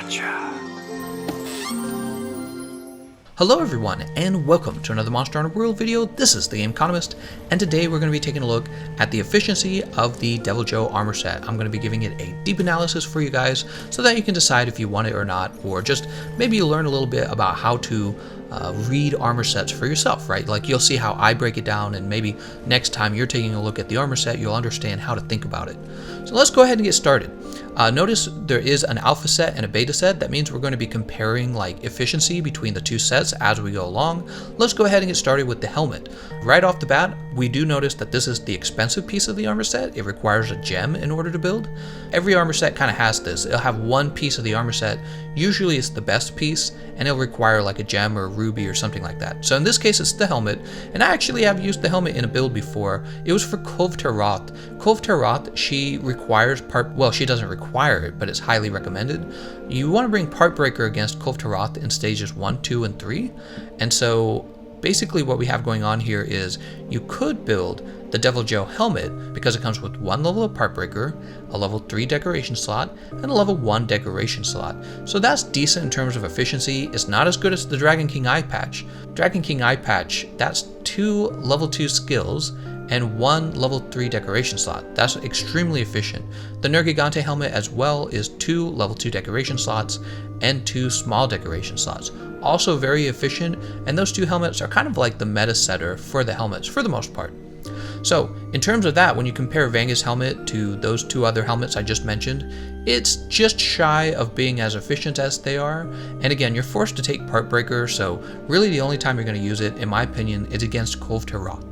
Gotcha. Hello everyone, and welcome to another Monster Hunter World video. This is Thegameconomist, and today we're going to be taking a look at the efficiency of the Deviljho Armor set. I'm going to be giving it a deep analysis for you guys so that you can decide if you want it or not, or just maybe you learn a little bit about how to read armor sets for yourself, right? Like you'll see how I break it down, and maybe next time you're taking a look at the armor set, you'll understand how to think about it. So let's go ahead and get started. Notice there is an alpha set and a beta set. That means we're going to be comparing like efficiency between the two sets as we go along. Let's go ahead and get started with the helmet. Right off the bat, we do notice that this is the expensive piece of the armor set. It requires a gem in order to build. Every armor set kind of has this. It'll have one piece of the armor set. Usually it's the best piece, and it'll require like a gem or a ruby or something like that. So in this case, it's the helmet, and I actually have used the helmet in a build before. It was for Kulve-Taroth. Kulve-Taroth, she requires she doesn't require it, but it's highly recommended. You want to bring Part Breaker against Kulve-Taroth in stages 1, 2, and 3. And so basically what we have going on here is you could build the Deviljho helmet because it comes with one level of Part Breaker, a level 3 decoration slot, and a level 1 decoration slot. So that's decent in terms of efficiency. It's not as good as the Dragon King Eye Patch. Dragon King Eye Patch, that's 2 level 2 skills and 1 level 3 decoration slot. That's extremely efficient. The Nergigante helmet as well is 2 level 2 decoration slots and 2 small decoration slots. Also very efficient, and those 2 helmets are kind of like the meta setter for the helmets for the most part. So in terms of that, when you compare Vanga's helmet to those 2 other helmets I just mentioned, it's just shy of being as efficient as they are. And again, you're forced to take Part Breaker, so really the only time you're going to use it, in my opinion, is against Kulve-Taroth.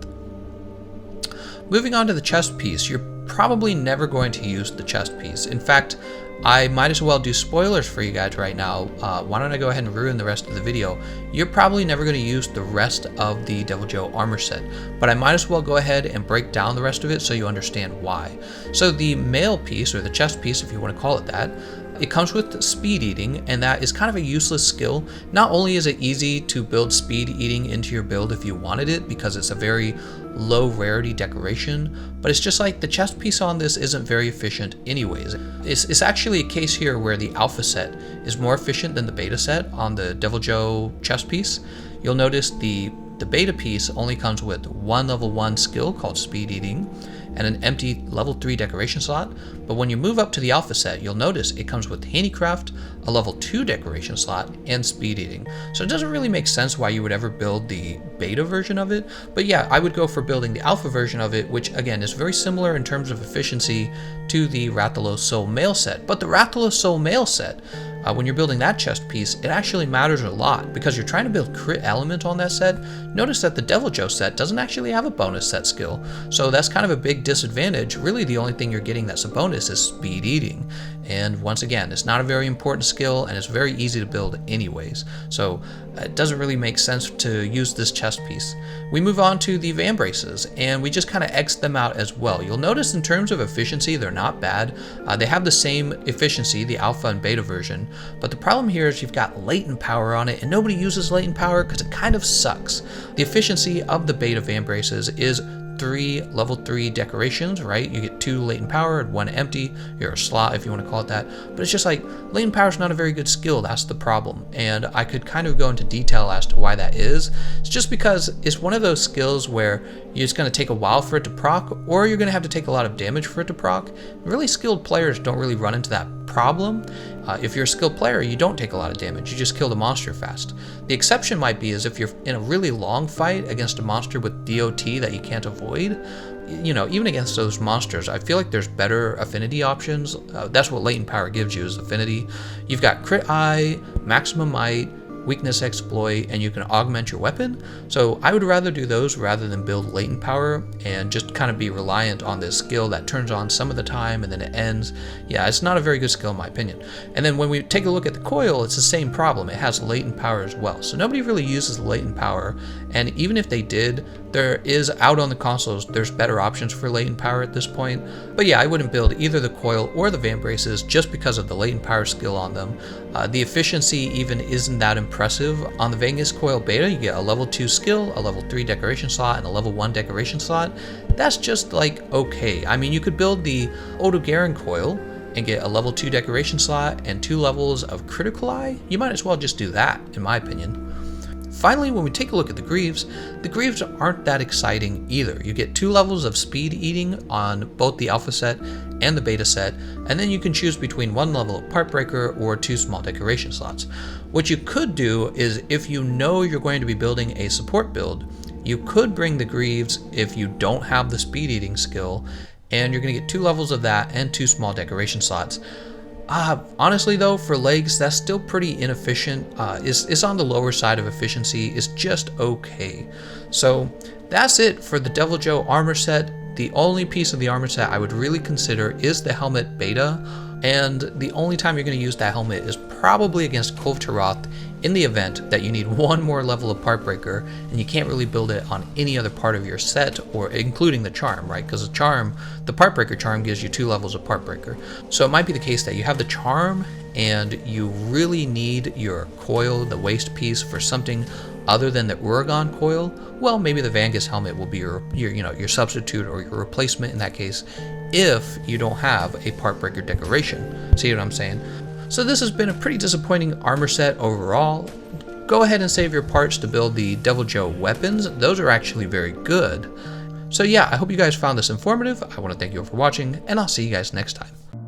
Moving on to the chest piece, you're probably never going to use the chest piece. In fact, I might as well do spoilers for you guys right now. Why don't I go ahead and ruin the rest of the video? You're probably never going to use the rest of the Deviljho armor set, but I might as well go ahead and break down the rest of it so you understand why. So the mail piece, or the chest piece if you want to call it that, it comes with speed eating, and that is kind of a useless skill. Not only is it easy to build speed eating into your build if you wanted it, because it's a very low rarity decoration, but it's just like the chest piece on this isn't very efficient anyways. It's actually a case here where the alpha set is more efficient than the beta set on the Deviljho chest piece. You'll notice the beta piece only comes with 1 level 1 skill called speed eating and an empty level 3 decoration slot, but when you move up to the alpha set, you'll notice it comes with handicraft, a level 2 decoration slot, and speed eating. So it doesn't really make sense why you would ever build the beta version of it, but yeah, I would go for building the alpha version of it, which again is very similar in terms of efficiency to the Rathalos Soul Mail set. But the Rathalos Soul Mail set, when you're building that chest piece, it actually matters a lot because you're trying to build crit element on that set. Notice that the Deviljho set doesn't actually have a bonus set skill, so that's kind of a big disadvantage. Really the only thing you're getting that's a bonus is speed eating, and once again, it's not a very important skill and it's very easy to build anyways, so it doesn't really make sense to use this chest piece. We move on to the van braces, and we just kind of X them out as well. You'll notice in terms of efficiency, they're not bad. They have the same efficiency, the alpha and beta version, but the problem here is you've got latent power on it, and nobody uses latent power because it kind of sucks. The efficiency of the beta van braces is 3 level 3 decorations, right? You get 2 latent power and 1 empty, or a slot if you want to call it that. But it's just like latent power is not a very good skill. That's the problem, and I could kind of go into detail as to why that is. It's just because it's one of those skills where it's going to take a while for it to proc, or you're going to have to take a lot of damage for it to proc. Really skilled players don't really run into that problem. If you're a skilled player, you don't take a lot of damage. You just kill the monster fast. The exception might be is if you're in a really long fight against a monster with DOT that you can't avoid. You know, even against those monsters, I feel like there's better affinity options. That's what latent power gives you, is affinity. You've got crit eye, maximum might, weakness exploit, and you can augment your weapon. So I would rather do those rather than build latent power and just kind of be reliant on this skill that turns on some of the time and then it ends. Yeah, it's not a very good skill in my opinion. And then when we take a look at the coil, it's the same problem. It has latent power as well. So nobody really uses latent power, and even if they did, there is out on the consoles, there's better options for latent power at this point. But yeah, I wouldn't build either the coil or the van braces just because of the latent power skill on them. The efficiency even isn't that impressive. On the Vanga's coil beta, you get a level 2 skill, a level 3 decoration slot, and a level 1 decoration slot. That's just like okay. I mean, you could build the Odogaron coil and get a level 2 decoration slot and 2 levels of critical eye, you might as well just do that, in my opinion. Finally, when we take a look at the Greaves aren't that exciting either. You get 2 levels of speed eating on both the alpha set and the beta set, and then you can choose between 1 level of part breaker or 2 small decoration slots. What you could do is, if you know you're going to be building a support build, you could bring the Greaves if you don't have the speed eating skill, and you're going to get 2 levels of that and 2 small decoration slots. Honestly though, for legs, that's still pretty inefficient. It's on the lower side of efficiency. It's just okay. So that's it for the Deviljho armor set. The only piece of the armor set I would really consider is the helmet beta, and the only time you're going to use that helmet is probably against Kulve Taroth in the event that you need 1 more level of part breaker and you can't really build it on any other part of your set, or including the charm, right? Because the part breaker charm gives you 2 levels of part breaker. So it might be the case that you have the charm and you really need your coil, the waist piece, for something other than the Uragon coil. Well, maybe the Vangus helmet will be your substitute or your replacement in that case, if you don't have a part breaker decoration. See what I'm saying? So this has been a pretty disappointing armor set overall. Go ahead and save your parts to build the Deviljho weapons. Those are actually very good. So yeah, I hope you guys found this informative. I want to thank you all for watching, and I'll see you guys next time.